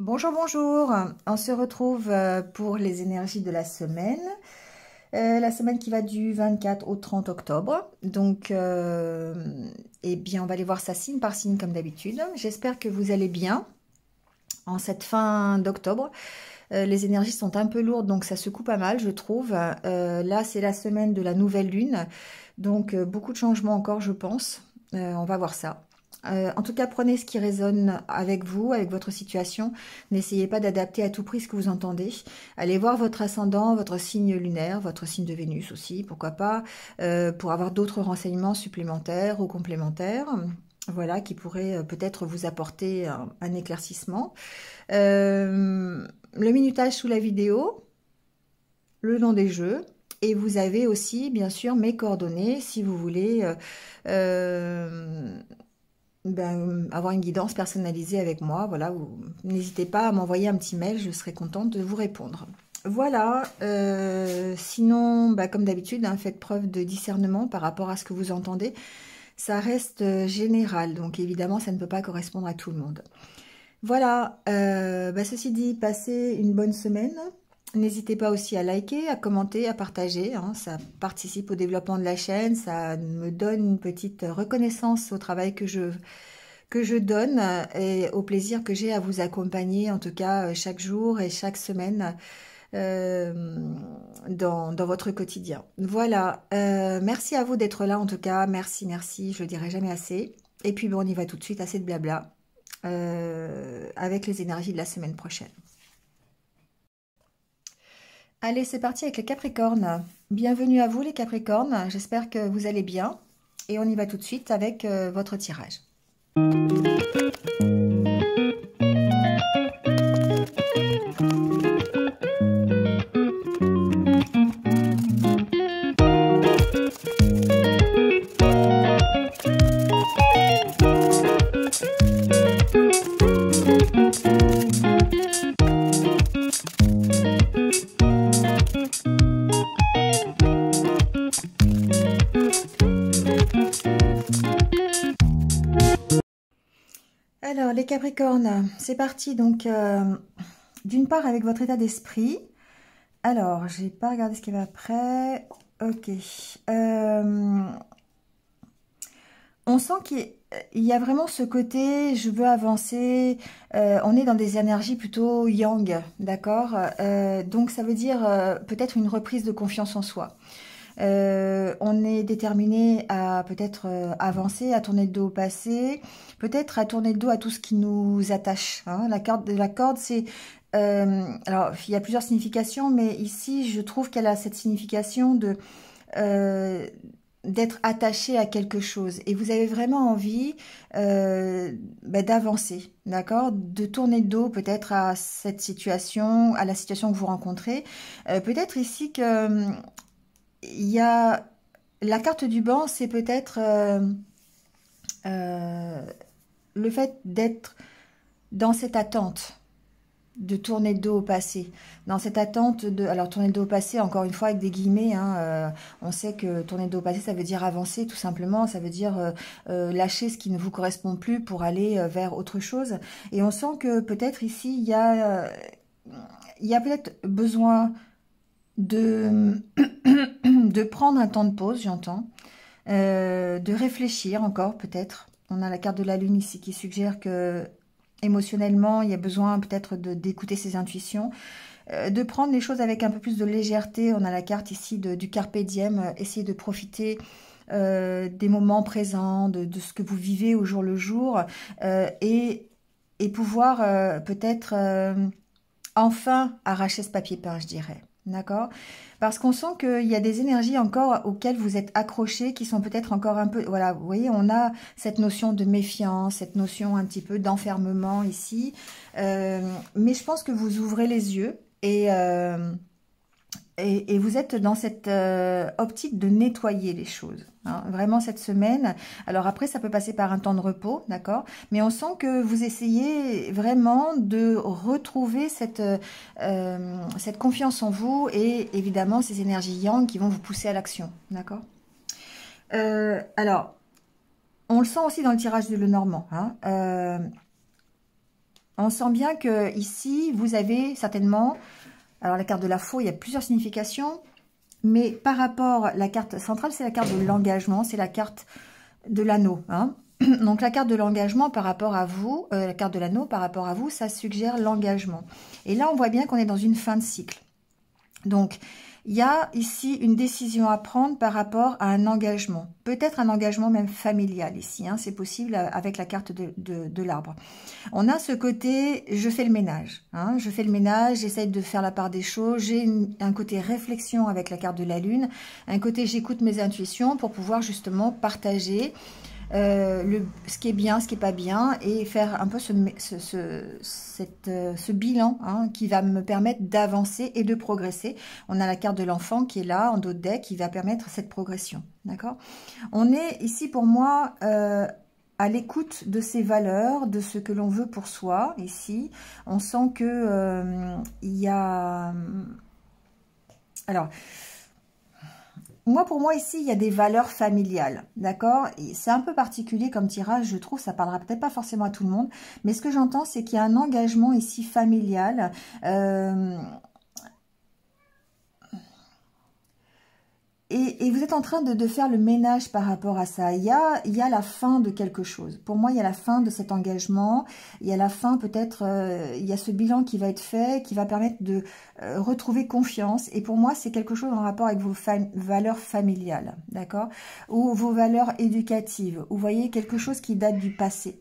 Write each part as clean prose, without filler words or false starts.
Bonjour, bonjour. On se retrouve pour les énergies de la semaine. La semaine qui va du 24 au 30 octobre. Donc, eh bien, on va aller voir ça signe par signe comme d'habitude. J'espère que vous allez bien en cette fin d'octobre. Les énergies sont un peu lourdes, donc ça secoue pas mal, je trouve. Là, c'est la semaine de la nouvelle lune. Donc, beaucoup de changements encore, je pense. On va voir ça. En tout cas, prenez ce qui résonne avec vous, avec votre situation. N'essayez pas d'adapter à tout prix ce que vous entendez. Allez voir votre ascendant, votre signe lunaire, votre signe de Vénus aussi, pourquoi pas, pour avoir d'autres renseignements supplémentaires ou complémentaires. Voilà, qui pourraient peut-être vous apporter un éclaircissement. Le minutage sous la vidéo, le nom des jeux. Et vous avez aussi, bien sûr, mes coordonnées si vous voulez avoir une guidance personnalisée avec moi. Voilà, n'hésitez pas à m'envoyer un petit mail, je serai contente de vous répondre. Voilà, sinon, comme d'habitude, faites preuve de discernement par rapport à ce que vous entendez. Ça reste général, donc évidemment, ça ne peut pas correspondre à tout le monde. Voilà, ceci dit, passez une bonne semaine. N'hésitez pas aussi à liker, à commenter, à partager. Ça participe au développement de la chaîne, ça me donne une petite reconnaissance au travail que je donne et au plaisir que j'ai à vous accompagner, en tout cas chaque jour et chaque semaine dans votre quotidien. Voilà, merci à vous d'être là en tout cas, merci, je le dirai jamais assez. Et puis bon, on y va tout de suite, assez de blabla. Avec les énergies de la semaine prochaine. Allez, c'est parti avec les Capricornes. Bienvenue à vous les Capricornes, j'espère que vous allez bien. Et on y va tout de suite avec votre tirage. Alors, les Capricornes, c'est parti. Donc, d'une part, avec votre état d'esprit. Alors, j'ai pas regardé ce qu'il y avait après. Ok. On sent qu'il y a vraiment ce côté, je veux avancer. On est dans des énergies plutôt yang, d'accord. Donc, ça veut dire peut-être une reprise de confiance en soi. On est déterminé à peut-être avancer, à tourner le dos au passé, peut-être à tourner le dos à tout ce qui nous attache. La corde, c'est... alors, il y a plusieurs significations, mais ici, je trouve qu'elle a cette signification de d'être attaché à quelque chose. Et vous avez vraiment envie d'avancer, d'accord? De tourner le dos peut-être à cette situation, à la situation que vous rencontrez. Peut-être ici que... il y a la carte du banc, c'est peut-être le fait d'être dans cette attente, de tourner le dos au passé. Dans cette attente de... Alors, tourner le dos au passé, encore une fois, avec des guillemets. On sait que tourner le dos au passé, ça veut dire avancer, tout simplement. Ça veut dire lâcher ce qui ne vous correspond plus pour aller vers autre chose. Et on sent que peut-être ici, il y a peut-être besoin de prendre un temps de pause, j'entends, de réfléchir encore peut-être. On a la carte de la lune ici qui suggère que émotionnellement, il y a besoin peut-être d'écouter ses intuitions, de prendre les choses avec un peu plus de légèreté. On a la carte ici du carpe diem, essayer de profiter des moments présents, de ce que vous vivez au jour le jour, et pouvoir peut-être enfin arracher ce papier peint, je dirais. D'accord? Parce qu'on sent qu'il y a des énergies encore auxquelles vous êtes accrochés, qui sont peut-être encore un peu... Voilà, vous voyez, on a cette notion de méfiance, cette notion un petit peu d'enfermement ici. Mais je pense que vous ouvrez les yeux et vous êtes dans cette optique de nettoyer les choses. Vraiment cette semaine. Alors après, ça peut passer par un temps de repos, d'accord? Mais on sent que vous essayez vraiment de retrouver cette confiance en vous et évidemment ces énergies yang qui vont vous pousser à l'action, d'accord? Alors, on le sent aussi dans le tirage de Lenormand. On sent bien que ici, vous avez certainement... Alors, la carte de la faux, il y a plusieurs significations. Mais par rapport, la carte centrale, c'est la carte de l'engagement. C'est la carte de l'anneau. Hein. Donc, la carte de l'engagement par rapport à vous, la carte de l'anneau par rapport à vous, ça suggère l'engagement. Et là, on voit bien qu'on est dans une fin de cycle. Donc, il y a ici une décision à prendre par rapport à un engagement. Peut-être un engagement même familial ici. Hein, c'est possible avec la carte de l'arbre. On a ce côté, je fais le ménage. Hein, je fais le ménage, j'essaye de faire la part des choses. J'ai un côté réflexion avec la carte de la lune. Un côté, j'écoute mes intuitions pour pouvoir justement partager ce qui est bien, ce qui n'est pas bien, et faire un peu ce bilan hein, qui va me permettre d'avancer et de progresser. On a la carte de l'enfant qui est là, en dos de deck, qui va permettre cette progression. D'accord? On est ici, pour moi, à l'écoute de ses valeurs, de ce que l'on veut pour soi. Ici, on sent que il y a... Alors... Pour moi, ici, il y a des valeurs familiales, d'accord? C'est un peu particulier comme tirage, je trouve, ça parlera peut-être pas forcément à tout le monde, mais ce que j'entends, c'est qu'il y a un engagement ici familial, et vous êtes en train de faire le ménage par rapport à ça. Il y a la fin de quelque chose. Pour moi, il y a la fin de cet engagement. Il y a la fin, peut-être, il y a ce bilan qui va être fait, qui va permettre de retrouver confiance. Et pour moi, c'est quelque chose en rapport avec vos valeurs familiales, d'accord? Ou vos valeurs éducatives. Vous voyez, quelque chose qui date du passé.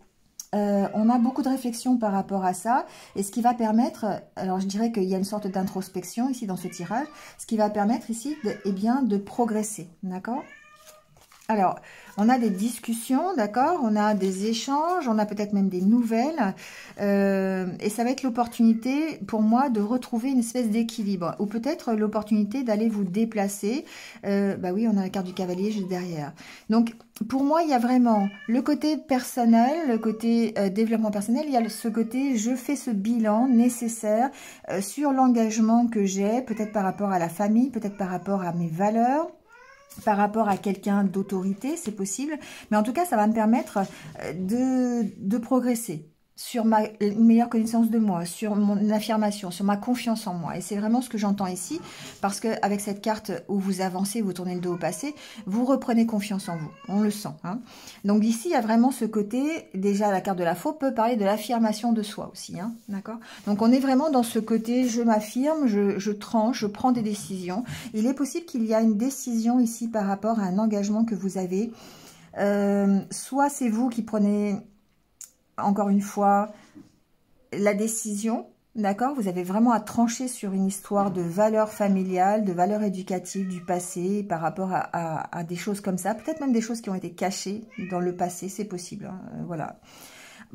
On a beaucoup de réflexions par rapport à ça, et ce qui va permettre, alors je dirais qu'il y a une sorte d'introspection ici dans ce tirage, ce qui va permettre ici de progresser, d'accord? Alors, on a des discussions, d'accord? On a des échanges, on a peut-être même des nouvelles. Et ça va être l'opportunité, pour moi, de retrouver une espèce d'équilibre. Ou peut-être l'opportunité d'aller vous déplacer. Bah oui, on a la carte du cavalier juste derrière. Donc, pour moi, il y a vraiment le côté personnel, le côté développement personnel. Il y a ce côté, je fais ce bilan nécessaire sur l'engagement que j'ai, peut-être par rapport à la famille, peut-être par rapport à mes valeurs, par rapport à quelqu'un d'autorité, c'est possible. Mais en tout cas, ça va me permettre de progresser sur une meilleure connaissance de moi, sur mon affirmation, sur ma confiance en moi. Et c'est vraiment ce que j'entends ici, parce qu'avec cette carte où vous avancez, vous tournez le dos au passé, vous reprenez confiance en vous. On le sent. Hein. Donc ici, il y a vraiment ce côté, déjà la carte de la faux peut parler de l'affirmation de soi aussi. Hein, d'accord? Donc on est vraiment dans ce côté, je m'affirme, je tranche, je prends des décisions. Il est possible qu'il y a une décision ici par rapport à un engagement que vous avez. Soit c'est vous qui prenez... Encore une fois, la décision, d'accord? Vous avez vraiment à trancher sur une histoire de valeurs familiales, de valeurs éducatives du passé par rapport à des choses comme ça. Peut-être même des choses qui ont été cachées dans le passé, c'est possible. Hein, voilà.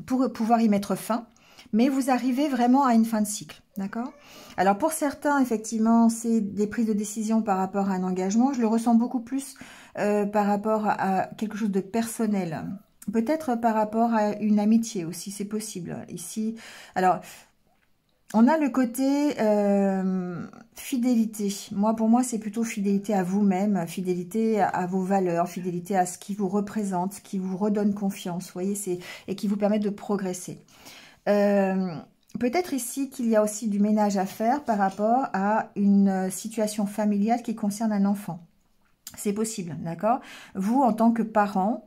Pour pouvoir y mettre fin. Mais vous arrivez vraiment à une fin de cycle, d'accord? Alors pour certains, effectivement, c'est des prises de décision par rapport à un engagement. Je le ressens beaucoup plus par rapport à quelque chose de personnel. Peut-être par rapport à une amitié aussi, c'est possible. Ici, alors, on a le côté fidélité. Pour moi, c'est plutôt fidélité à vous-même, fidélité à vos valeurs, fidélité à ce qui vous représente, qui vous redonne confiance, vous voyez, et qui vous permet de progresser. Peut-être ici qu'il y a aussi du ménage à faire par rapport à une situation familiale qui concerne un enfant. C'est possible, d'accord? Vous, en tant que parent,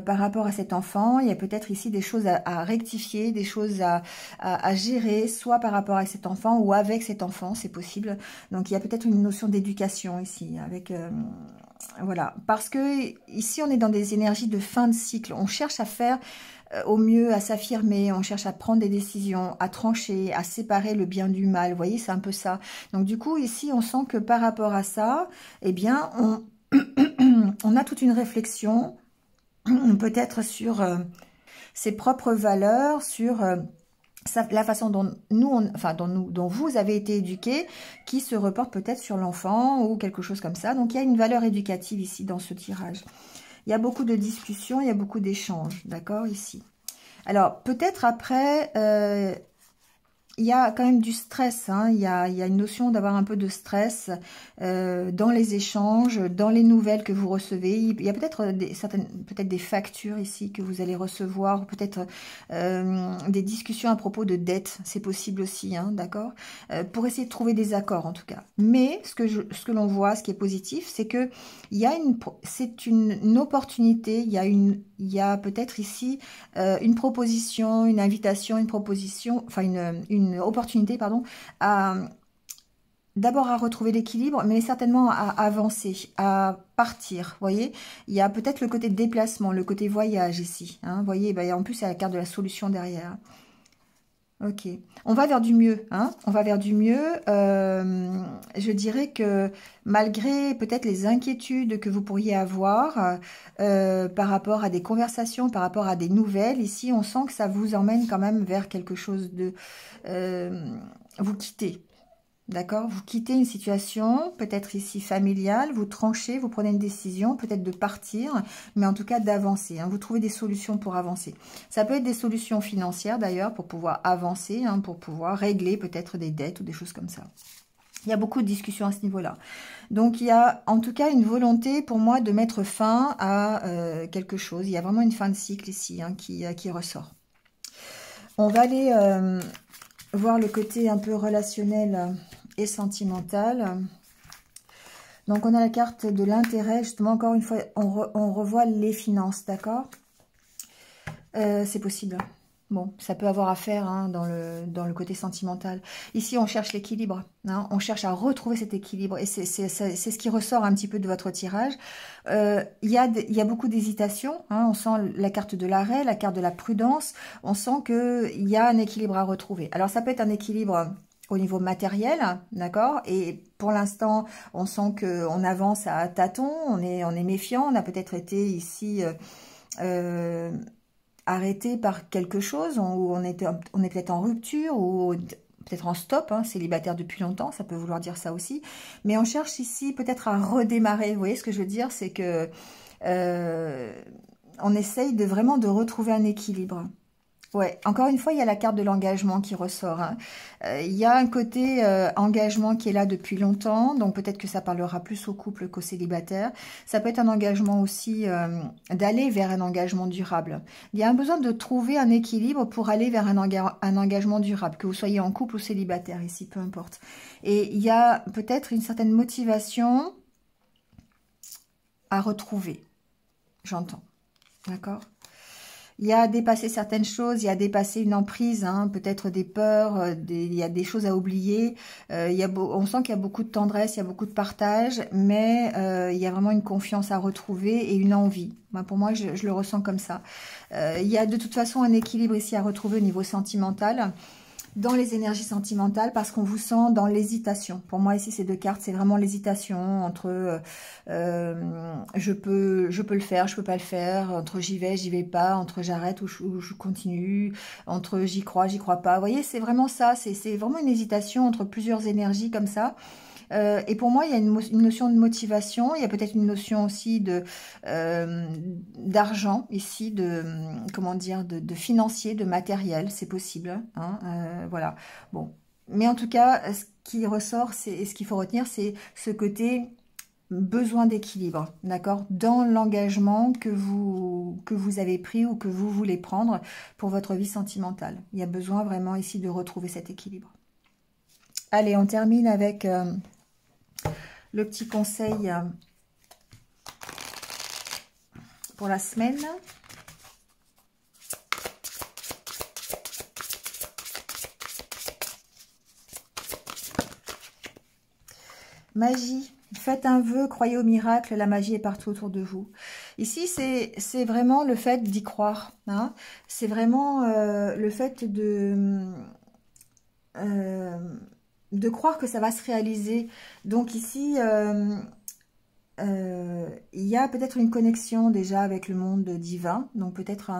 par rapport à cet enfant, il y a peut-être ici des choses à rectifier, des choses à gérer, soit par rapport à cet enfant ou avec cet enfant, c'est possible. Donc, il y a peut-être une notion d'éducation ici, avec... voilà, parce que ici, on est dans des énergies de fin de cycle. On cherche à faire au mieux, à s'affirmer, on cherche à prendre des décisions, à trancher, à séparer le bien du mal. Vous voyez, c'est un peu ça. Donc, du coup, ici, on sent que par rapport à ça, eh bien, on a toute une réflexion, peut-être sur ses propres valeurs, sur la façon dont dont vous avez été éduqués, qui se reporte peut-être sur l'enfant ou quelque chose comme ça. Donc, il y a une valeur éducative ici dans ce tirage. Il y a beaucoup de discussions, il y a beaucoup d'échanges, d'accord, ici. Alors, peut-être après... il y a quand même du stress, hein. Il y a une notion d'avoir un peu de stress dans les échanges, dans les nouvelles que vous recevez. Il y a peut-être peut-être des factures ici que vous allez recevoir, ou peut-être des discussions à propos de dettes, c'est possible aussi, hein, d'accord, pour essayer de trouver des accords en tout cas. Mais ce que l'on voit, ce qui est positif, c'est que c'est une opportunité, il y a peut-être ici une proposition, une invitation, une proposition, enfin une opportunité, pardon, d'abord à retrouver l'équilibre, mais certainement à avancer, à partir, vous voyez. Il y a peut-être le côté déplacement, le côté voyage ici, hein, vous voyez, en plus il y a la carte de la solution derrière. Ok, on va vers du mieux, hein, on va vers du mieux. Je dirais que malgré peut-être les inquiétudes que vous pourriez avoir par rapport à des conversations, par rapport à des nouvelles, ici on sent que ça vous emmène quand même vers quelque chose de... vous quittez. D'accord? Vous quittez une situation, peut-être ici familiale, vous tranchez, vous prenez une décision, peut-être de partir, mais en tout cas d'avancer, hein. Vous trouvez des solutions pour avancer. Ça peut être des solutions financières d'ailleurs, pour pouvoir avancer, hein, pour pouvoir régler peut-être des dettes ou des choses comme ça. Il y a beaucoup de discussions à ce niveau-là. Donc, il y a en tout cas une volonté pour moi de mettre fin à quelque chose. Il y a vraiment une fin de cycle ici, hein, qui ressort. On va aller... voir le côté un peu relationnel et sentimental. Donc, on a la carte de l'intérêt. Justement, encore une fois, on revoit les finances, d'accord? C'est possible. Bon, ça peut avoir à faire, hein, dans le côté sentimental. Ici, on cherche l'équilibre, hein, on cherche à retrouver cet équilibre. Et c'est ce qui ressort un petit peu de votre tirage. Il y a beaucoup d'hésitation, hein, on sent la carte de l'arrêt, la carte de la prudence. On sent qu'il y a un équilibre à retrouver. Alors, ça peut être un équilibre au niveau matériel, d'accord? Et pour l'instant, on sent qu'on avance à tâtons, on est méfiant. On a peut-être été ici... arrêté par quelque chose, où on est peut-être en rupture, ou peut-être en stop, hein, célibataire depuis longtemps, ça peut vouloir dire ça aussi. Mais on cherche ici peut-être à redémarrer. Vous voyez ce que je veux dire? C'est que on essaye vraiment de retrouver un équilibre. Ouais, encore une fois, il y a la carte de l'engagement qui ressort, hein. Il y a un côté engagement qui est là depuis longtemps, donc peut-être que ça parlera plus au couple qu'aux célibataires. Ça peut être un engagement aussi d'aller vers un engagement durable. Il y a un besoin de trouver un équilibre pour aller vers un engagement durable, que vous soyez en couple ou célibataire ici, peu importe. Et il y a peut-être une certaine motivation à retrouver, j'entends, d'accord ? Il y a dépassé certaines choses, il y a dépassé une emprise, hein, peut-être des peurs, il y a des choses à oublier. On sent qu'il y a beaucoup de tendresse, il y a beaucoup de partage, mais il y a vraiment une confiance à retrouver et une envie. Pour moi, je le ressens comme ça. Il y a de toute façon un équilibre ici à retrouver au niveau sentimental, dans les énergies sentimentales, parce qu'on vous sent dans l'hésitation. Pour moi, ici, ces deux cartes, c'est vraiment l'hésitation entre je peux le faire, je peux pas le faire, entre j'y vais pas, entre j'arrête ou je continue, entre j'y crois pas. Vous voyez, c'est vraiment ça, c'est vraiment une hésitation entre plusieurs énergies comme ça. Et pour moi, il y a une notion de motivation, il y a peut-être une notion aussi d'argent ici, comment dire, de financier, de matériel, c'est possible, hein, voilà. Bon, mais en tout cas, ce qui ressort, et ce qu'il faut retenir, c'est ce côté besoin d'équilibre, d'accord, dans l'engagement que vous avez pris ou que vous voulez prendre pour votre vie sentimentale. Il y a besoin vraiment ici de retrouver cet équilibre. Allez, on termine avec le petit conseil pour la semaine. Magie. Faites un vœu, croyez au miracle, la magie est partout autour de vous. Ici, c'est vraiment le fait d'y croire, hein. C'est vraiment le fait de croire que ça va se réaliser. Donc ici, il y a peut-être une connexion déjà avec le monde divin, donc peut-être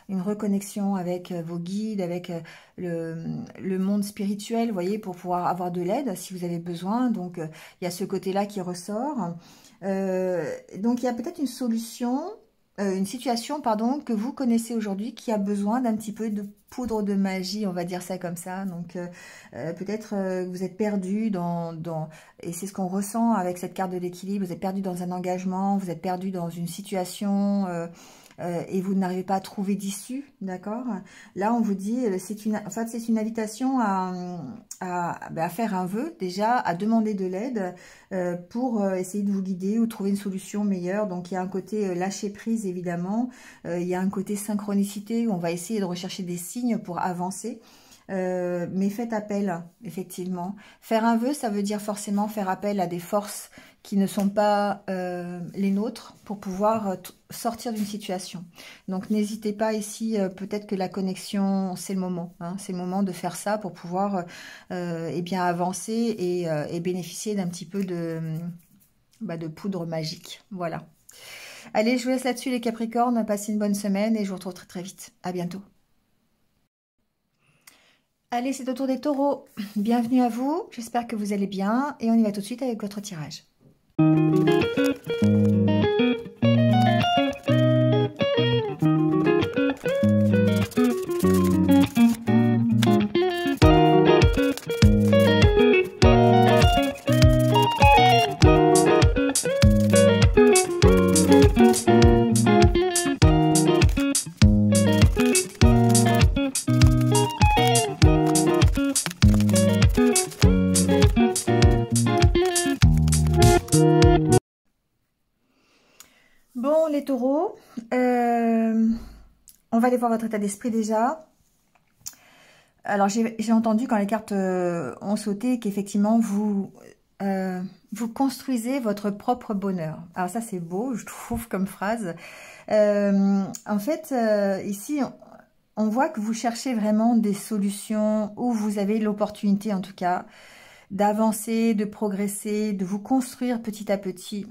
une reconnexion avec vos guides, avec le monde spirituel, vous voyez, pour pouvoir avoir de l'aide si vous avez besoin. Donc il y a ce côté-là qui ressort. Donc il y a peut-être une situation, pardon, que vous connaissez aujourd'hui qui a besoin d'un petit peu de poudre de magie, on va dire ça comme ça. Donc peut-être vous êtes perdu et c'est ce qu'on ressent avec cette carte de l'équilibre, vous êtes perdu dans un engagement, vous êtes perdu dans une situation et vous n'arrivez pas à trouver d'issue, d'accord? Là, on vous dit, c'est une invitation à faire un vœu, déjà, à demander de l'aide pour essayer de vous guider ou trouver une solution meilleure. Donc, il y a un côté lâcher prise, évidemment. Il y a un côté synchronicité où on va essayer de rechercher des signes pour avancer. Mais faites appel, effectivement. Faire un vœu, ça veut dire forcément faire appel à des forces qui ne sont pas les nôtres pour pouvoir sortir d'une situation. Donc n'hésitez pas ici, peut-être que la connexion, c'est le moment. Hein, c'est le moment de faire ça pour pouvoir eh bien avancer et bénéficier d'un petit peu de poudre magique. Voilà. Allez, je vous laisse là-dessus les Capricornes. Passez une bonne semaine et je vous retrouve très très vite. À bientôt. Allez, c'est au tour des taureaux. Bienvenue à vous. J'espère que vous allez bien. Et on y va tout de suite avec votre tirage. Bon, les taureaux, on va aller voir votre état d'esprit déjà. Alors, j'ai entendu quand les cartes ont sauté qu'effectivement, vous construisez votre propre bonheur. Alors ça, c'est beau, je trouve, comme phrase. En fait, ici, on voit que vous cherchez vraiment des solutions où vous avez l'opportunité, en tout cas, d'avancer, de progresser, de vous construire petit à petit.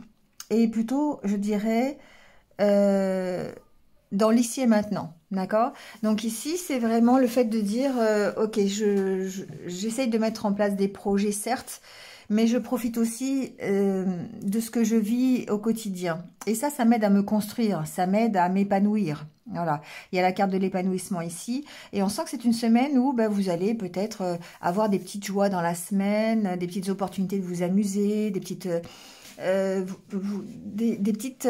Et plutôt, je dirais, dans l'ici et maintenant, d'accord? Donc ici, c'est vraiment le fait de dire, ok, j'essaye de mettre en place des projets, certes, mais je profite aussi de ce que je vis au quotidien. Et ça m'aide à me construire, ça m'aide à m'épanouir. Voilà, il y a la carte de l'épanouissement ici. Et on sent que c'est une semaine où vous allez peut-être avoir des petites joies dans la semaine, des petites opportunités de vous amuser, des petites... des petites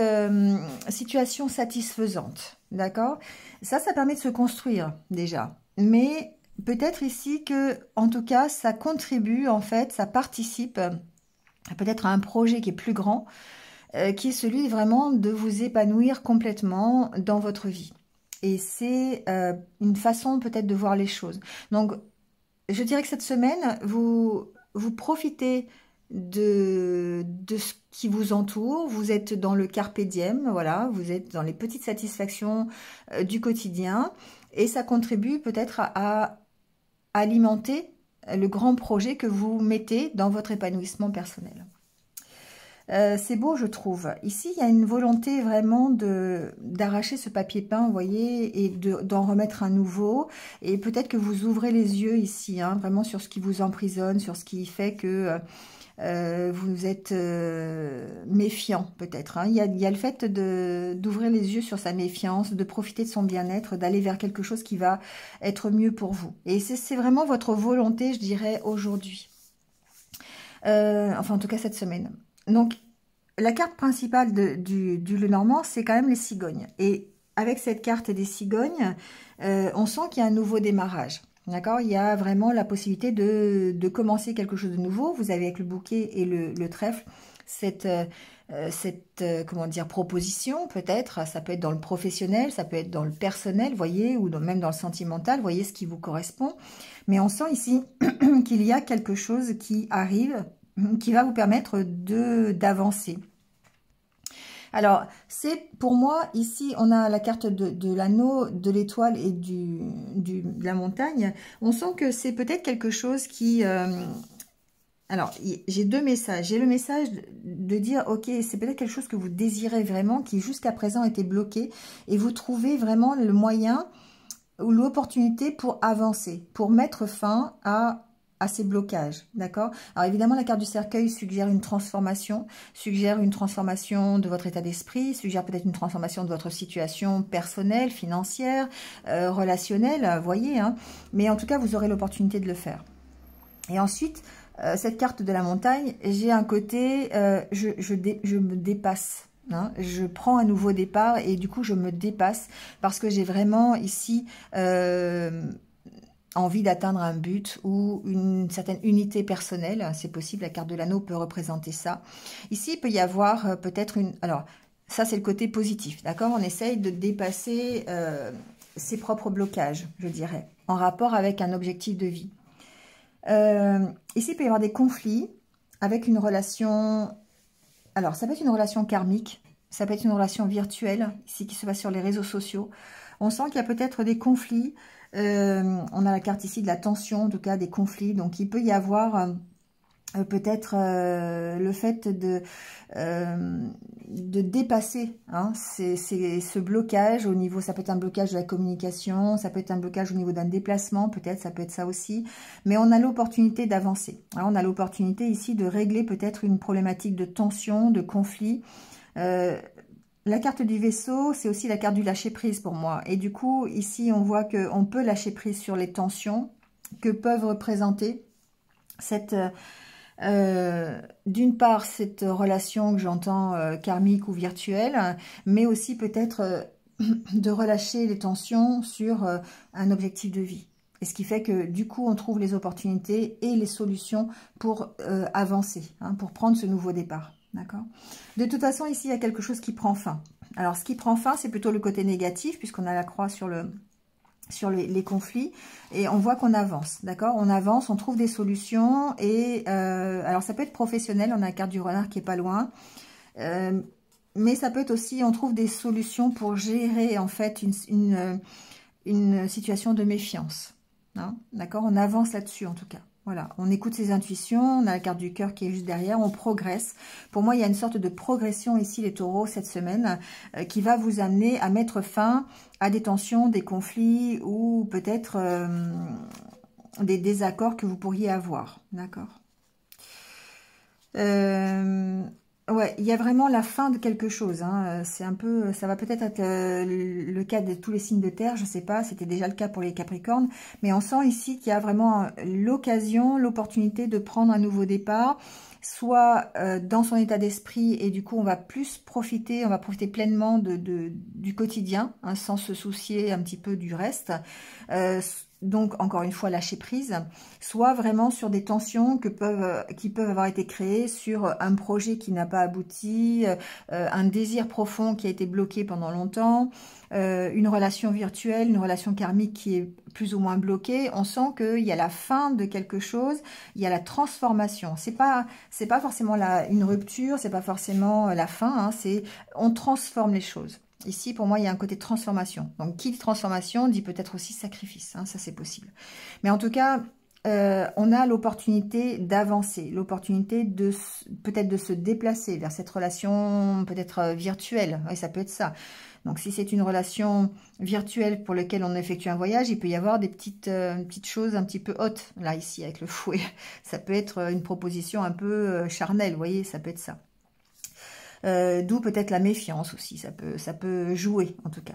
situations satisfaisantes, d'accord? Ça permet de se construire déjà, mais peut-être ici que, en tout cas, ça contribue, en fait, ça participe peut-être à un projet qui est plus grand, qui est celui vraiment de vous épanouir complètement dans votre vie. Et c'est une façon peut-être de voir les choses. Donc, je dirais que cette semaine, vous profitez de ce qui vous entoure, vous êtes dans le carpe diem, voilà, vous êtes dans les petites satisfactions du quotidien, et ça contribue peut-être à alimenter le grand projet que vous mettez dans votre épanouissement personnel. C'est beau, je trouve. Ici, il y a une volonté vraiment d'arracher ce papier peint, vous voyez, et d'en remettre un nouveau. Et peut-être que vous ouvrez les yeux ici, hein, vraiment sur ce qui vous emprisonne, sur ce qui fait que vous êtes méfiant, peut-être. Hein. Il y a le fait d'ouvrir les yeux sur sa méfiance, de profiter de son bien-être, d'aller vers quelque chose qui va être mieux pour vous. Et c'est vraiment votre volonté, je dirais, aujourd'hui. Enfin, en tout cas, cette semaine. Donc, la carte principale du Lenormand, c'est quand même les cigognes. Et avec cette carte des cigognes, on sent qu'il y a un nouveau démarrage. D'accord? Il y a vraiment la possibilité de commencer quelque chose de nouveau. Vous avez avec le bouquet et le trèfle cette comment dire, proposition, peut-être. Ça peut être dans le professionnel, ça peut être dans le personnel, voyez, ou même dans le sentimental, voyez ce qui vous correspond. Mais on sent ici qu'il y a quelque chose qui arrive, qui va vous permettre d'avancer. Alors, c'est pour moi, ici, on a la carte de l'anneau, de l'étoile et de la montagne. On sent que c'est peut-être quelque chose qui... alors, j'ai deux messages. J'ai le message de dire, ok, c'est peut-être quelque chose que vous désirez vraiment, qui jusqu'à présent était bloqué, et vous trouvez vraiment le moyen ou l'opportunité pour avancer, pour mettre fin à à ces blocages, d'accord? Alors évidemment, la carte du cercueil suggère une transformation de votre état d'esprit, suggère peut-être une transformation de votre situation personnelle, financière, relationnelle, vous voyez, hein? Mais en tout cas, vous aurez l'opportunité de le faire. Et ensuite, cette carte de la montagne, j'ai un côté, je me dépasse. Hein, je prends un nouveau départ et du coup, je me dépasse parce que j'ai vraiment ici... envie d'atteindre un but ou une certaine unité personnelle, c'est possible, la carte de l'anneau peut représenter ça. Ici, il peut y avoir peut-être une... Alors, ça, c'est le côté positif, d'accord? On essaye de dépasser ses propres blocages, je dirais, en rapport avec un objectif de vie. Ici, il peut y avoir des conflits avec une relation... Alors, ça peut être une relation karmique, ça peut être une relation virtuelle, ici, qui se passe sur les réseaux sociaux. On sent qu'il y a peut-être des conflits. On a la carte ici de la tension, en tout cas des conflits. Donc, il peut y avoir peut-être le fait de dépasser hein, ce blocage au niveau, ça peut être un blocage de la communication, ça peut être un blocage au niveau d'un déplacement, peut-être, ça peut être ça aussi. Mais on a l'opportunité d'avancer. On a l'opportunité ici de régler peut-être une problématique de tension, de conflit. La carte du vaisseau, c'est aussi la carte du lâcher-prise pour moi. Et du coup, ici, on voit qu'on peut lâcher prise sur les tensions que peuvent représenter cette... d'une part, cette relation que j'entends karmique ou virtuelle, mais aussi peut-être de relâcher les tensions sur un objectif de vie. Et ce qui fait que du coup, on trouve les opportunités et les solutions pour avancer, hein, pour prendre ce nouveau départ. D'accord. De toute façon, ici, il y a quelque chose qui prend fin. Alors, ce qui prend fin, c'est plutôt le côté négatif, puisqu'on a la croix sur les conflits, et on voit qu'on avance, d'accord? On avance, on trouve des solutions, et alors ça peut être professionnel, on a la carte du renard qui est pas loin, mais ça peut être aussi, on trouve des solutions pour gérer en fait une situation de méfiance, hein, d'accord? On avance là-dessus en tout cas. Voilà, on écoute ses intuitions, on a la carte du cœur qui est juste derrière, on progresse. Pour moi, il y a une sorte de progression ici, les taureaux, cette semaine, qui va vous amener à mettre fin à des tensions, des conflits ou peut-être des désaccords que vous pourriez avoir. D'accord. Ouais, il y a vraiment la fin de quelque chose. Hein. C'est un peu, ça va peut-être être, le cas de tous les signes de terre, je sais pas, c'était déjà le cas pour les Capricornes, mais on sent ici qu'il y a vraiment l'occasion, l'opportunité de prendre un nouveau départ, soit dans son état d'esprit, et du coup on va plus profiter, on va profiter pleinement du quotidien, hein, sans se soucier un petit peu du reste. Donc, encore une fois, lâcher prise, soit vraiment sur des tensions qui peuvent avoir été créées sur un projet qui n'a pas abouti, un désir profond qui a été bloqué pendant longtemps, une relation virtuelle, une relation karmique qui est plus ou moins bloquée. On sent qu'il y a la fin de quelque chose, il y a la transformation. C'est pas forcément une rupture, c'est pas forcément la fin, hein, on transforme les choses. Ici, pour moi, il y a un côté transformation. Donc, qui dit transformation dit peut-être aussi sacrifice. Hein, ça, c'est possible. Mais en tout cas, on a l'opportunité d'avancer, l'opportunité peut-être de se déplacer vers cette relation peut-être virtuelle. Oui, ça peut être ça. Donc, si c'est une relation virtuelle pour laquelle on effectue un voyage, il peut y avoir des petites choses un petit peu hautes, là, ici, avec le fouet. Ça peut être une proposition un peu charnelle, vous voyez, ça peut être ça. D'où peut-être la méfiance aussi, ça peut jouer en tout cas.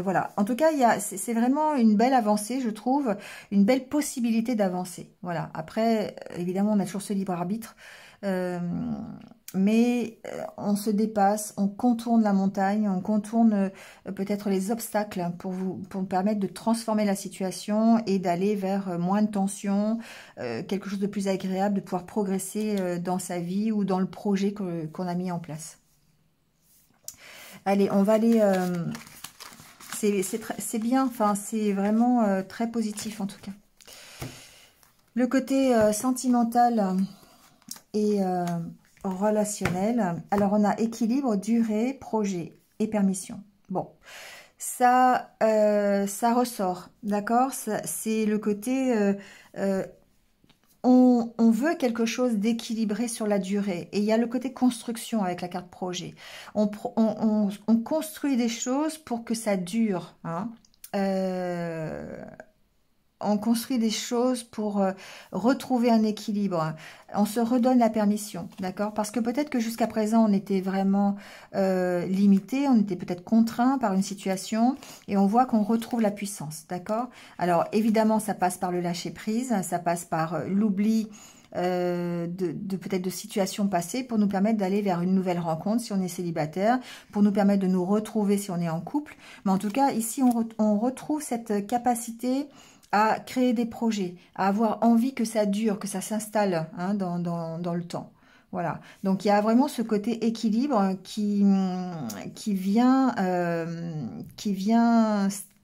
Voilà, en tout cas, c'est vraiment une belle avancée, je trouve, une belle possibilité d'avancer. Voilà, après, évidemment, on a toujours ce libre arbitre, mais on se dépasse, on contourne la montagne, on contourne peut-être les obstacles pour permettre de transformer la situation et d'aller vers moins de tension, quelque chose de plus agréable, de pouvoir progresser dans sa vie ou dans le projet qu'on a mis en place. Allez, on va aller... c'est bien, enfin, c'est vraiment très positif en tout cas. Le côté sentimental et relationnel. Alors, on a équilibre, durée, projet et permission. Bon, ça ressort, d'accord? C'est le côté... on veut quelque chose d'équilibré sur la durée. Et il y a le côté construction avec la carte projet. On construit des choses pour que ça dure. Hein. on construit des choses pour retrouver un équilibre. On se redonne la permission, d'accord? Parce que peut-être que jusqu'à présent, on était vraiment limité, on était peut-être contraint par une situation et on voit qu'on retrouve la puissance, d'accord? Alors, évidemment, ça passe par le lâcher-prise, ça passe par l'oubli de peut-être de situations passées pour nous permettre d'aller vers une nouvelle rencontre si on est célibataire, pour nous permettre de nous retrouver si on est en couple. Mais en tout cas, ici, on retrouve cette capacité à créer des projets, à avoir envie que ça dure, que ça s'installe hein, dans le temps. Voilà. Donc, il y a vraiment ce côté équilibre qui vient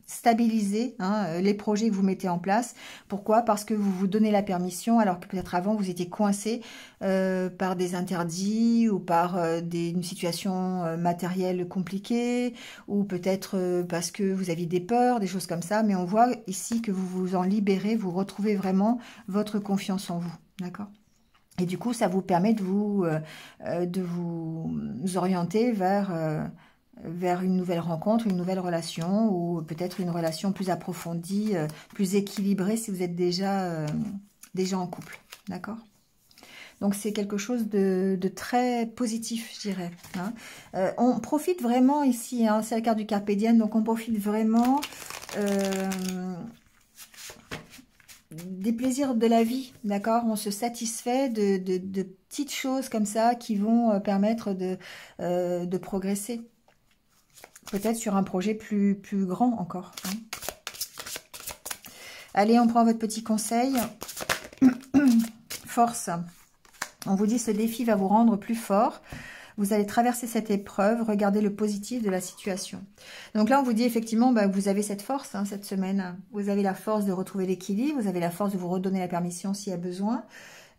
stabiliser hein, les projets que vous mettez en place. Pourquoi? Parce que vous vous donnez la permission, alors que peut-être avant, vous étiez coincé par des interdits ou par une situation matérielle compliquée, ou peut-être parce que vous aviez des peurs, des choses comme ça. Mais on voit ici que vous vous en libérez, vous retrouvez vraiment votre confiance en vous. D'accord? Et du coup, ça vous permet de vous orienter vers une nouvelle rencontre, une nouvelle relation, ou peut-être une relation plus approfondie, plus équilibrée si vous êtes déjà en couple. D'accord? Donc, c'est quelque chose de très positif, je dirais. Hein. On profite vraiment ici, hein, c'est la carte du Carpe Diem, donc on profite vraiment des plaisirs de la vie, d'accord? On se satisfait de petites choses comme ça qui vont permettre de progresser. Peut-être sur un projet plus grand encore. Hein. Allez, on prend votre petit conseil. Force. On vous dit ce défi va vous rendre plus fort. Vous allez traverser cette épreuve. Regardez le positif de la situation. Donc là, on vous dit effectivement, bah, vous avez cette force hein, cette semaine. Vous avez la force de retrouver l'équilibre. Vous avez la force de vous redonner la permission s'il y a besoin.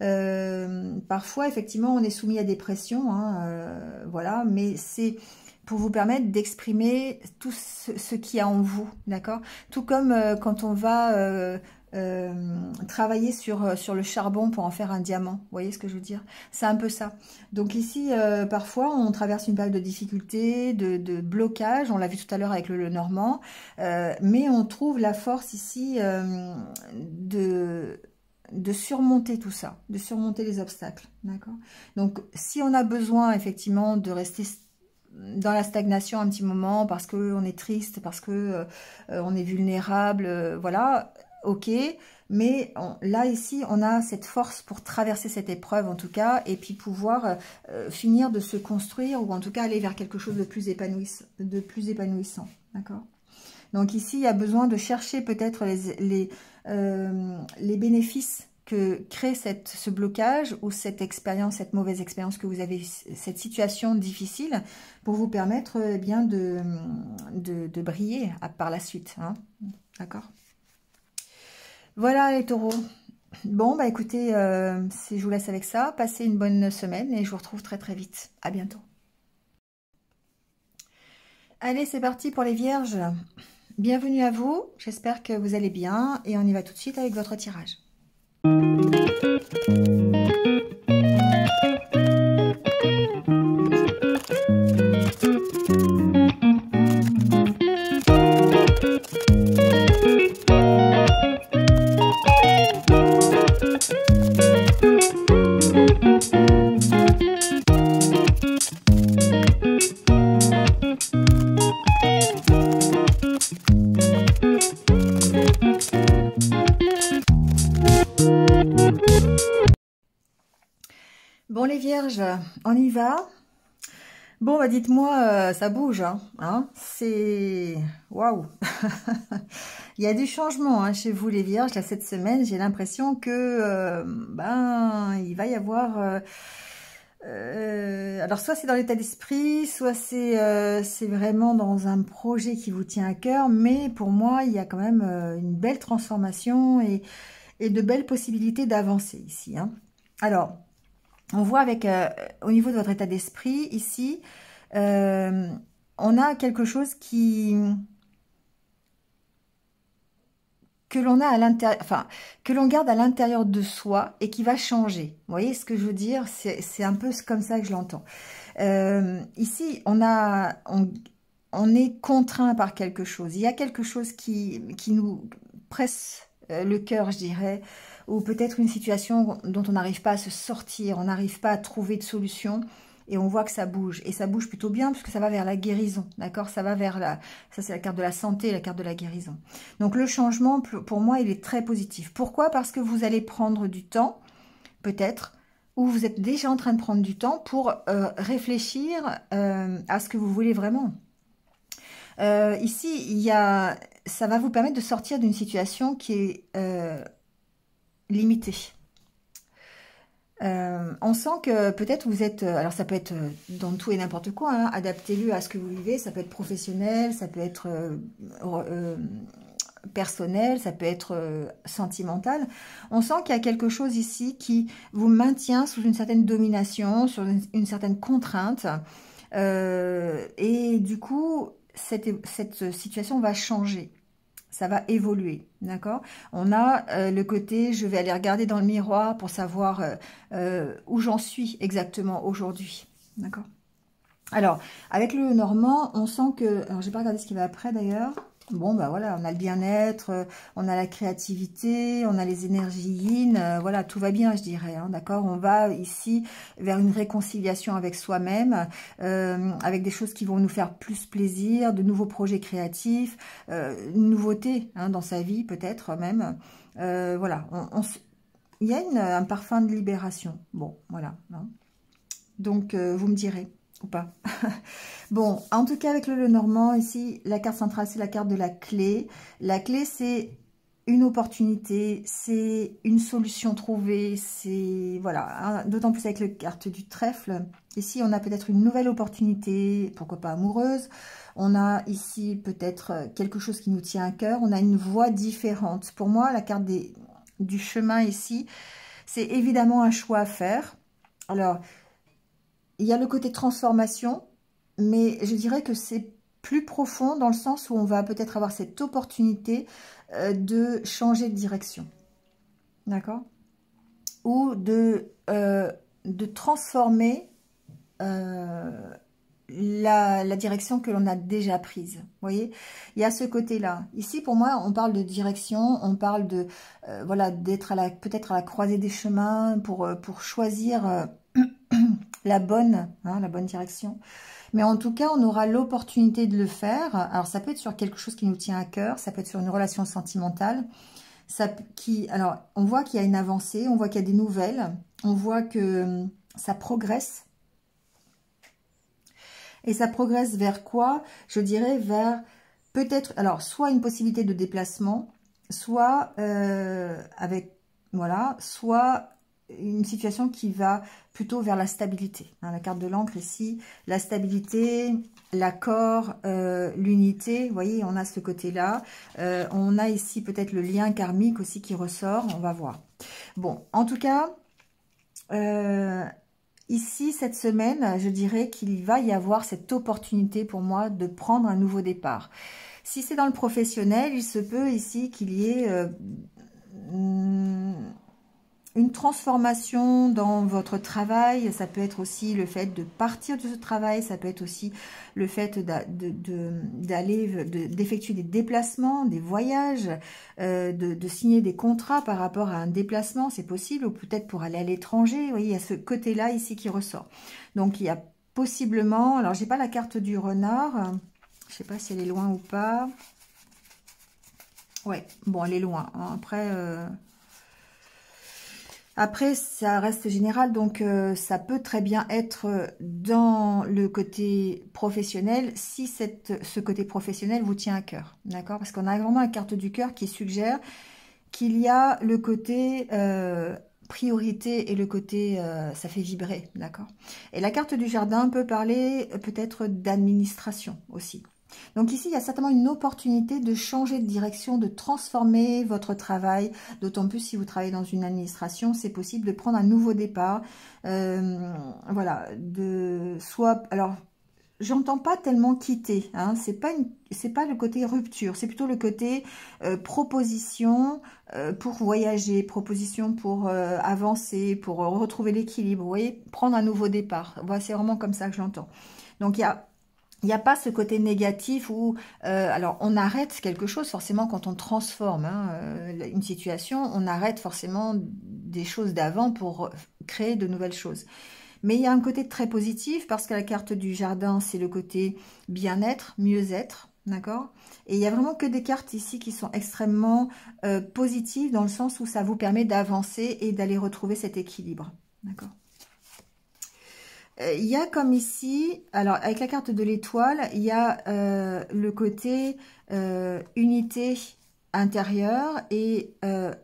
Parfois, effectivement, on est soumis à des pressions. Hein, voilà, mais c'est pour vous permettre d'exprimer tout ce qu'il y a en vous, d'accord? Tout comme quand on va travailler sur le charbon pour en faire un diamant, vous voyez ce que je veux dire? C'est un peu ça. Donc ici, parfois, on traverse une période de difficulté, de blocage, on l'a vu tout à l'heure avec le Normand, mais on trouve la force ici de surmonter tout ça, de surmonter les obstacles, d'accord? Donc, si on a besoin, effectivement, de rester dans la stagnation un petit moment parce qu'on est triste, parce que on est vulnérable, voilà, ok, mais là ici on a cette force pour traverser cette épreuve en tout cas, et puis pouvoir finir de se construire, ou en tout cas aller vers quelque chose de plus épanouissant, d'accord? Donc ici il y a besoin de chercher peut-être les bénéfices que crée ce blocage ou cette expérience, cette mauvaise expérience que vous avez, cette situation difficile, pour vous permettre eh bien de briller par la suite. Hein. D'accord? Voilà les taureaux. Bon, bah écoutez, je vous laisse avec ça. Passez une bonne semaine et je vous retrouve très très vite. À bientôt. Allez, c'est parti pour les vierges. Bienvenue à vous. J'espère que vous allez bien et on y va tout de suite avec votre tirage. Bon les vierges, on y va. Bon bah dites-moi, ça bouge, hein, c'est waouh. Il y a du changement hein, chez vous les vierges là cette semaine. J'ai l'impression que il va y avoir alors soit c'est dans l'état d'esprit, soit c'est vraiment dans un projet qui vous tient à cœur, mais pour moi il y a quand même une belle transformation et de belles possibilités d'avancer ici. Hein. Alors on voit avec au niveau de votre état d'esprit ici, on a quelque chose que l'on a à l'intérieur, enfin que l'on garde à l'intérieur de soi et qui va changer. Vous voyez ce que je veux dire? C'est un peu comme ça que je l'entends. Ici, on est contraint par quelque chose. Il y a quelque chose qui nous presse le cœur, je dirais, ou peut-être une situation dont on n'arrive pas à se sortir, on n'arrive pas à trouver de solution, et on voit que ça bouge, et ça bouge plutôt bien, puisque ça va vers la guérison, d'accord? Ça va vers la... Ça, c'est la carte de la santé, la carte de la guérison. Donc, le changement, pour moi, il est très positif. Pourquoi? Parce que vous allez prendre du temps, peut-être, ou vous êtes déjà en train de prendre du temps pour réfléchir à ce que vous voulez vraiment. Ici, ça va vous permettre de sortir d'une situation qui est limitée. On sent que peut-être vous êtes... alors ça peut être dans tout et n'importe quoi, hein, adaptez-le à ce que vous vivez, ça peut être professionnel, ça peut être personnel, ça peut être sentimental. On sent qu'il y a quelque chose ici qui vous maintient sous une certaine domination, sur une certaine contrainte. Et du coup, cette situation va changer. Ça va évoluer, d'accord? On a le côté, je vais aller regarder dans le miroir pour savoir où j'en suis exactement aujourd'hui, d'accord? Alors, avec le Normand, on sent que... alors, j'ai pas regardé ce qui va après, d'ailleurs. Bon, bah voilà, on a le bien-être, on a la créativité, on a les énergies yin, voilà, tout va bien, je dirais, hein, d'accord? On va ici vers une réconciliation avec soi-même, avec des choses qui vont nous faire plus plaisir, de nouveaux projets créatifs, une nouveauté hein, dans sa vie, peut-être même. Voilà, il y a un parfum de libération. Bon, voilà. Hein. Donc, vous me direz. Ou pas. Bon, en tout cas, avec le Lenormand, ici, la carte centrale, c'est la carte de la clé. La clé, c'est une opportunité, c'est une solution trouvée, c'est... voilà, hein, d'autant plus avec la carte du trèfle. Ici, on a peut-être une nouvelle opportunité, pourquoi pas amoureuse. On a ici peut-être quelque chose qui nous tient à cœur. On a une voie différente. Pour moi, la carte du chemin ici, c'est évidemment un choix à faire. Alors... il y a le côté transformation, mais je dirais que c'est plus profond dans le sens où on va peut-être avoir cette opportunité de changer de direction. D'accord? Ou de transformer la direction que l'on a déjà prise. Vous voyez? Il y a ce côté-là. Ici, pour moi, on parle de direction, on parle de voilà, d'être peut-être à la croisée des chemins pour choisir... la bonne direction. Mais en tout cas, on aura l'opportunité de le faire. Alors, ça peut être sur quelque chose qui nous tient à cœur, ça peut être sur une relation sentimentale. Alors, on voit qu'il y a une avancée, on voit qu'il y a des nouvelles, on voit que ça progresse. Et ça progresse vers quoi? Je dirais vers peut-être, alors, soit une possibilité de déplacement, soit soit une situation qui va plutôt vers la stabilité. Hein, la carte de l'encre ici, la stabilité, l'accord, l'unité. Vous voyez, on a ce côté-là. On a ici peut-être le lien karmique aussi qui ressort. On va voir. Bon, en tout cas, ici, cette semaine, je dirais qu'il va y avoir cette opportunité pour moi de prendre un nouveau départ. Si c'est dans le professionnel, il se peut ici qu'il y ait... une transformation dans votre travail, ça peut être aussi le fait de partir de ce travail, ça peut être aussi le fait d'effectuer des déplacements, des voyages, de signer des contrats par rapport à un déplacement, c'est possible, ou peut-être pour aller à l'étranger. Vous voyez, il y a ce côté-là ici qui ressort. Donc, il y a possiblement, alors j'ai pas la carte du renard, je sais pas si elle est loin ou pas. Ouais, bon, elle est loin. Hein. Après, ça reste général, donc ça peut très bien être dans le côté professionnel, si ce côté professionnel vous tient à cœur, d'accord? Parce qu'on a vraiment la carte du cœur qui suggère qu'il y a le côté priorité et le côté ça fait vibrer, d'accord? Et la carte du jardin peut parler peut-être d'administration aussi. Donc ici, il y a certainement une opportunité de changer de direction, de transformer votre travail, d'autant plus si vous travaillez dans une administration, c'est possible de prendre un nouveau départ. Voilà, alors, j'entends pas tellement quitter, hein, c'est pas le côté rupture, c'est plutôt le côté proposition pour voyager, proposition pour avancer, pour retrouver l'équilibre, vous voyez, prendre un nouveau départ. Voilà, c'est vraiment comme ça que je l'entends. Donc il y a il n'y a pas ce côté négatif où, alors on arrête quelque chose forcément quand on transforme hein, une situation, on arrête forcément des choses d'avant pour créer de nouvelles choses. Mais il y a un côté très positif parce que la carte du jardin, c'est le côté bien-être, mieux-être, d'accord? Et il y a vraiment que des cartes ici qui sont extrêmement positives dans le sens où ça vous permet d'avancer et d'aller retrouver cet équilibre, d'accord? Il y a comme ici, alors avec la carte de l'étoile, il y a le côté unité intérieure et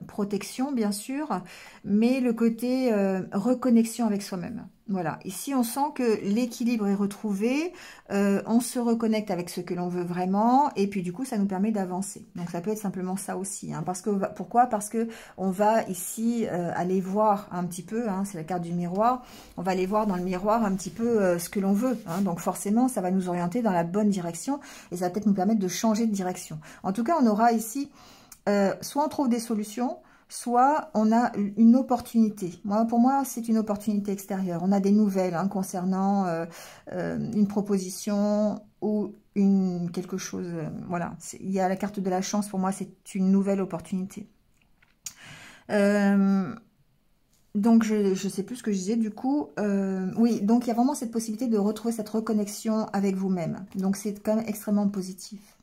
protection bien sûr, mais le côté reconnexion avec soi-même. Voilà, ici on sent que l'équilibre est retrouvé, on se reconnecte avec ce que l'on veut vraiment, et puis du coup ça nous permet d'avancer. Donc ça peut être simplement ça aussi. Hein, parce que pourquoi? Parce que on va ici aller voir un petit peu, hein, c'est la carte du miroir, on va aller voir dans le miroir un petit peu ce que l'on veut. Hein, donc forcément ça va nous orienter dans la bonne direction, et ça va peut-être nous permettre de changer de direction. En tout cas on aura ici, soit on trouve des solutions, soit on a une opportunité. Pour moi, c'est une opportunité extérieure. On a des nouvelles hein, concernant une proposition ou quelque chose. Voilà, il y a la carte de la chance. Pour moi, c'est une nouvelle opportunité. Donc, je ne sais plus ce que je disais du coup. Oui, donc il y a vraiment cette possibilité de retrouver cette reconnexion avec vous-même. Donc, c'est quand même extrêmement positif.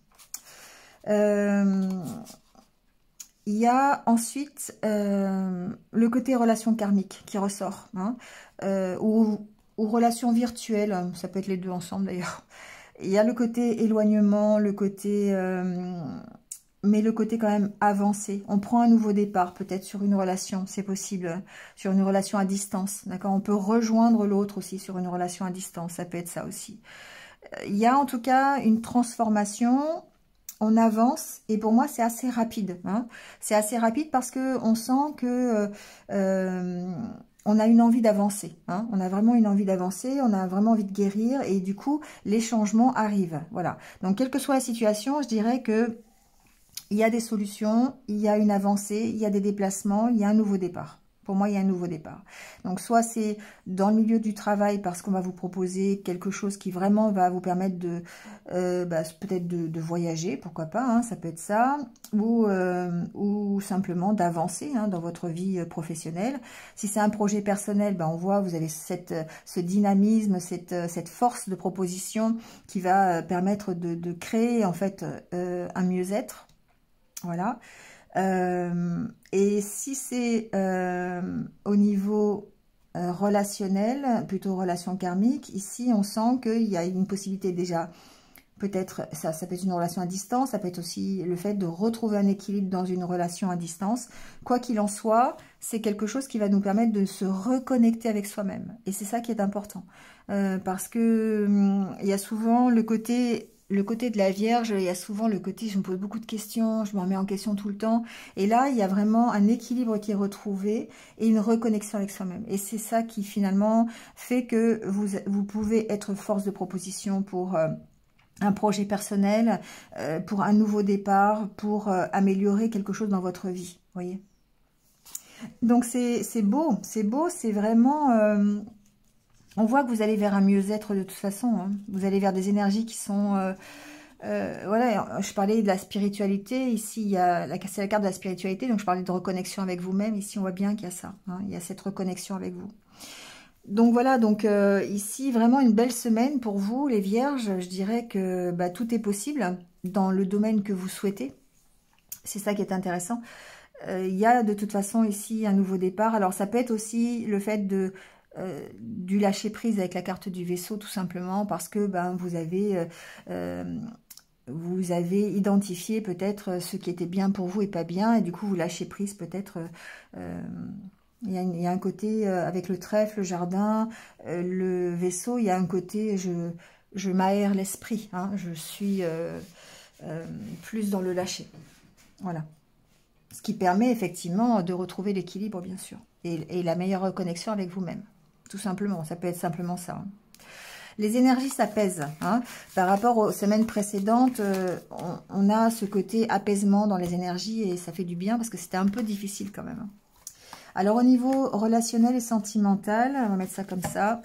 Il y a ensuite le côté relation karmique qui ressort, hein, ou relation virtuelle, ça peut être les deux ensemble d'ailleurs. Il y a le côté éloignement, le côté, mais le côté quand même avancé. On prend un nouveau départ peut-être sur une relation, c'est possible, sur une relation à distance, d'accord. On peut rejoindre l'autre aussi sur une relation à distance, ça peut être ça aussi. Il y a en tout cas une transformation. On avance et pour moi c'est assez rapide. Hein. C'est assez rapide parce que on sent que on a une envie d'avancer. Hein. On a vraiment une envie d'avancer, on a vraiment envie de guérir et du coup les changements arrivent. Voilà. Donc quelle que soit la situation, je dirais que il y a des solutions, il y a une avancée, il y a des déplacements, il y a un nouveau départ. Pour moi, il y a un nouveau départ. Donc, soit c'est dans le milieu du travail parce qu'on va vous proposer quelque chose qui vraiment va vous permettre de peut-être de voyager, pourquoi pas, hein, ça peut être ça, ou simplement d'avancer hein, dans votre vie professionnelle. Si c'est un projet personnel, on voit vous avez ce dynamisme, cette force de proposition qui va permettre de créer en fait un mieux-être. Voilà. Et si c'est au niveau relationnel, plutôt relation karmique, ici on sent qu'il y a une possibilité déjà, peut-être ça peut être une relation à distance, ça peut être aussi le fait de retrouver un équilibre dans une relation à distance. Quoi qu'il en soit, c'est quelque chose qui va nous permettre de se reconnecter avec soi-même. Et c'est ça qui est important. Parce que il y a souvent le côté de la Vierge, il y a souvent le côté, je me pose beaucoup de questions, je me remets en question tout le temps. Et là, il y a vraiment un équilibre qui est retrouvé et une reconnexion avec soi-même. Et c'est ça qui finalement fait que vous pouvez être force de proposition pour un projet personnel, pour un nouveau départ, pour améliorer quelque chose dans votre vie. Voyez. Donc c'est beau, c'est vraiment... on voit que vous allez vers un mieux-être de toute façon. Hein. Vous allez vers des énergies qui sont... voilà, je parlais de la spiritualité. Ici, c'est la carte de la spiritualité. Donc, je parlais de reconnexion avec vous-même. Ici, on voit bien qu'il y a ça. Hein, il y a cette reconnexion avec vous. Donc, voilà. Donc, ici, vraiment une belle semaine pour vous, les vierges. Je dirais que tout est possible dans le domaine que vous souhaitez. C'est ça qui est intéressant. Il y a de toute façon ici un nouveau départ. Alors, ça peut être aussi le fait du lâcher prise avec la carte du vaisseau, tout simplement parce que vous avez identifié peut-être ce qui était bien pour vous et pas bien, et du coup vous lâchez prise peut-être. Il y a un côté avec le trèfle, le jardin, le vaisseau, il y a un côté je m'aère l'esprit, hein, je suis plus dans le lâcher. Voilà. Ce qui permet effectivement de retrouver l'équilibre, bien sûr, et la meilleure reconnexion avec vous-même. Tout simplement, ça peut être simplement ça. Hein. Les énergies s'apaisent. Hein. Par rapport aux semaines précédentes, on a ce côté apaisement dans les énergies et ça fait du bien parce que c'était un peu difficile quand même. Hein. Alors au niveau relationnel et sentimental, on va mettre ça comme ça.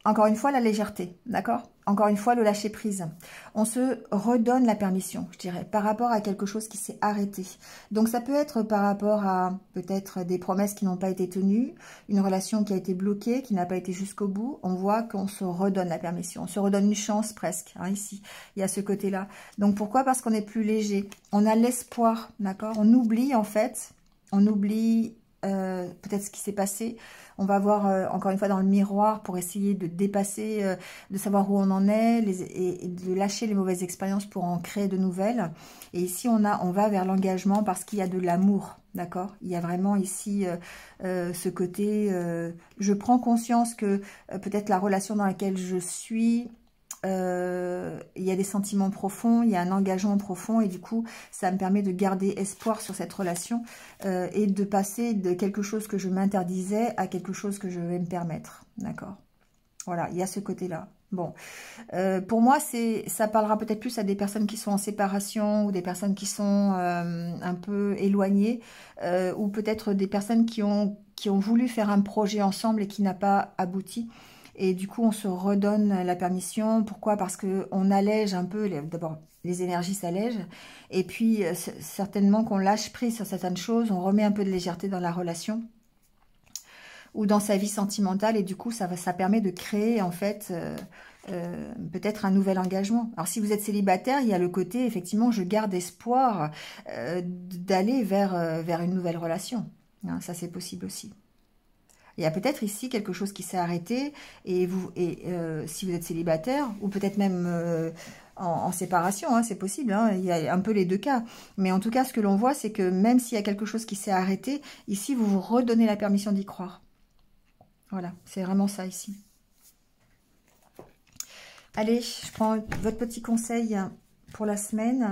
Encore une fois, la légèreté, d'accord? Encore une fois, le lâcher prise. On se redonne la permission, je dirais, par rapport à quelque chose qui s'est arrêté. Donc, ça peut être par rapport à peut-être des promesses qui n'ont pas été tenues, une relation qui a été bloquée, qui n'a pas été jusqu'au bout. On voit qu'on se redonne la permission. On se redonne une chance presque, hein, ici. Il y a ce côté-là. Donc, pourquoi? Parce qu'on est plus léger. On a l'espoir, d'accord? On oublie, en fait, on oublie peut-être ce qui s'est passé. On va voir encore une fois dans le miroir pour essayer de dépasser, de savoir où on en est et de lâcher les mauvaises expériences pour en créer de nouvelles. Et ici, on va vers l'engagement parce qu'il y a de l'amour, d'accord? Il y a vraiment ici ce côté, je prends conscience que peut-être la relation dans laquelle je suis, il y a des sentiments profonds, il y a un engagement profond et du coup ça me permet de garder espoir sur cette relation et de passer de quelque chose que je m'interdisais à quelque chose que je vais me permettre, d'accord? Voilà, il y a ce côté-là. Bon, pour moi, ça parlera peut-être plus à des personnes qui sont en séparation ou des personnes qui sont un peu éloignées ou peut-être des personnes qui ont voulu faire un projet ensemble et qui n'a pas abouti. Et du coup, on se redonne la permission. Pourquoi? Parce qu'on allège un peu, d'abord, les énergies s'allègent. Et puis, certainement qu'on lâche prise sur certaines choses. On remet un peu de légèreté dans la relation ou dans sa vie sentimentale. Et du coup, ça permet de créer, en fait, peut-être un nouvel engagement. Alors, si vous êtes célibataire, il y a le côté, effectivement, je garde espoir d'aller vers une nouvelle relation. Hein, ça, c'est possible aussi. Il y a peut-être ici quelque chose qui s'est arrêté et si vous êtes célibataire ou peut-être même en séparation, hein, c'est possible, hein, il y a un peu les deux cas. Mais en tout cas, ce que l'on voit, c'est que même s'il y a quelque chose qui s'est arrêté, ici, vous vous redonnez la permission d'y croire. Voilà, c'est vraiment ça ici. Allez, je prends votre petit conseil pour la semaine.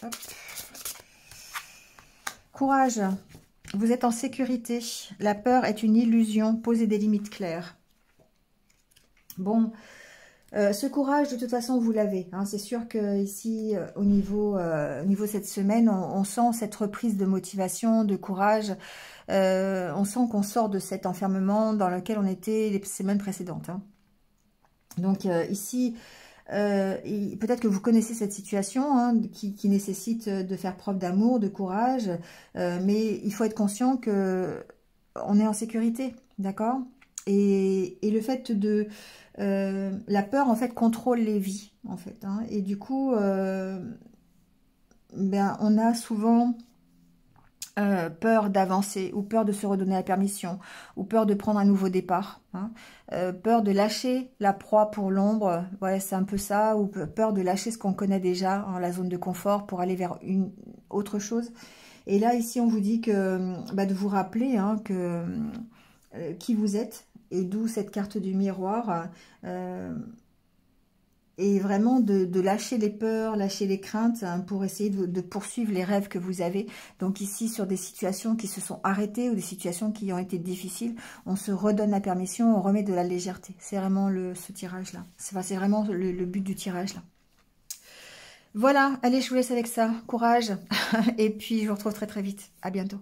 Hop. Courage, vous êtes en sécurité. La peur est une illusion. Posez des limites claires. Bon, ce courage, de toute façon, vous l'avez. Hein. C'est sûr que ici, au niveau de cette semaine, on sent cette reprise de motivation, de courage. On sent qu'on sort de cet enfermement dans lequel on était les semaines précédentes. Hein. Donc ici... peut-être que vous connaissez cette situation hein, qui nécessite de faire preuve d'amour, de courage, mais il faut être conscient que on est en sécurité, d'accord? Et le fait de... la peur, en fait, contrôle les vies, en fait. Hein, et du coup, ben, on a souvent... peur d'avancer, ou peur de se redonner la permission, ou peur de prendre un nouveau départ, hein. Peur de lâcher la proie pour l'ombre, ouais, c'est un peu ça, ou peur de lâcher ce qu'on connaît déjà, hein, la zone de confort, pour aller vers une autre chose. Et là, ici, on vous dit que bah, de vous rappeler hein, que qui vous êtes, et d'où cette carte du miroir, et vraiment de lâcher les peurs, lâcher les craintes hein, pour essayer de poursuivre les rêves que vous avez. Donc ici, sur des situations qui se sont arrêtées ou des situations qui ont été difficiles, on se redonne la permission, on remet de la légèreté. C'est vraiment ce tirage-là. C'est vraiment le but du tirage là. Voilà, allez, je vous laisse avec ça. Courage. Et puis, je vous retrouve très très vite. À bientôt.